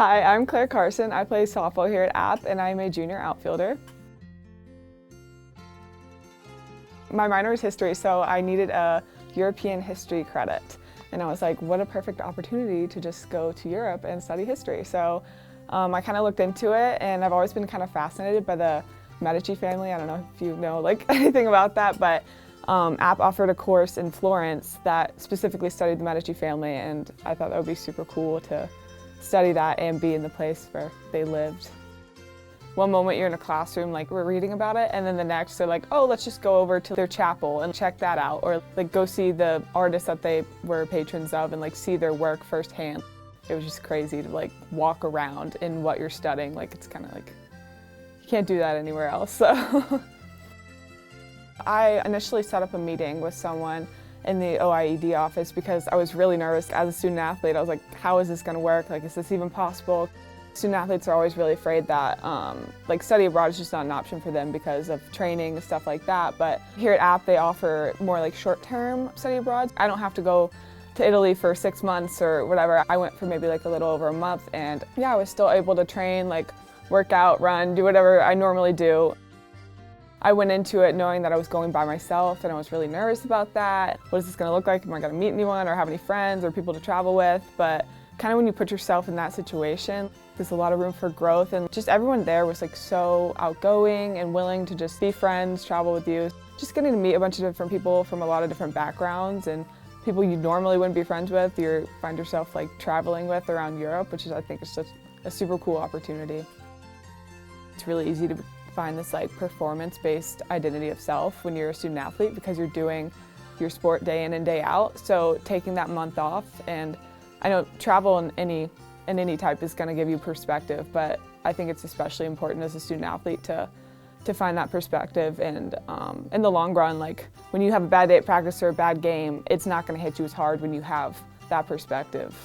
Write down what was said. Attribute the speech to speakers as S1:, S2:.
S1: Hi, I'm Carson. I play softball here at App, and I'm a junior outfielder. My minor is history, so I needed a European history credit. And I was like, what a perfect opportunity to just go to Europe and study history. So I kind of looked into it, and I've always been kind of fascinated by the Medici family. I don't know if you know anything about that, but App offered a course in Florence that specifically studied the Medici family, and I thought that would be super cool to study that and be in the place where they lived. One moment you're in a classroom, we're reading about it, and then the next they're like, oh, let's just go over to their chapel and check that out, or go see the artists that they were patrons of and see their work firsthand. It was just crazy to walk around in what you're studying. It's kind of you can't do that anywhere else. So I initially set up a meeting with someone in the OIED office because I was really nervous as a student athlete. I was like, how is this going to work? Is this even possible? Student athletes are always really afraid that study abroad is just not an option for them because of training and stuff like that. But here at App, they offer more short-term study abroad. I don't have to go to Italy for 6 months or whatever. I went for maybe a little over a month, and yeah, I was still able to train, work out, run, do whatever I normally do. I went into it knowing that I was going by myself, and I was really nervous about that. What is this going to look like? Am I going to meet anyone or have any friends or people to travel with? But kind of when you put yourself in that situation, there's a lot of room for growth, and just everyone there was so outgoing and willing to just be friends, travel with you. Just getting to meet a bunch of different people from a lot of different backgrounds and people you normally wouldn't be friends with, you find yourself traveling with around Europe, which I think is such a super cool opportunity. It's really easy to find this performance-based identity of self when you're a student athlete because you're doing your sport day in and day out. So taking that month off, and I know travel in any type is going to give you perspective, but I think it's especially important as a student athlete to find that perspective, and in the long run, when you have a bad day at practice or a bad game, it's not going to hit you as hard when you have that perspective.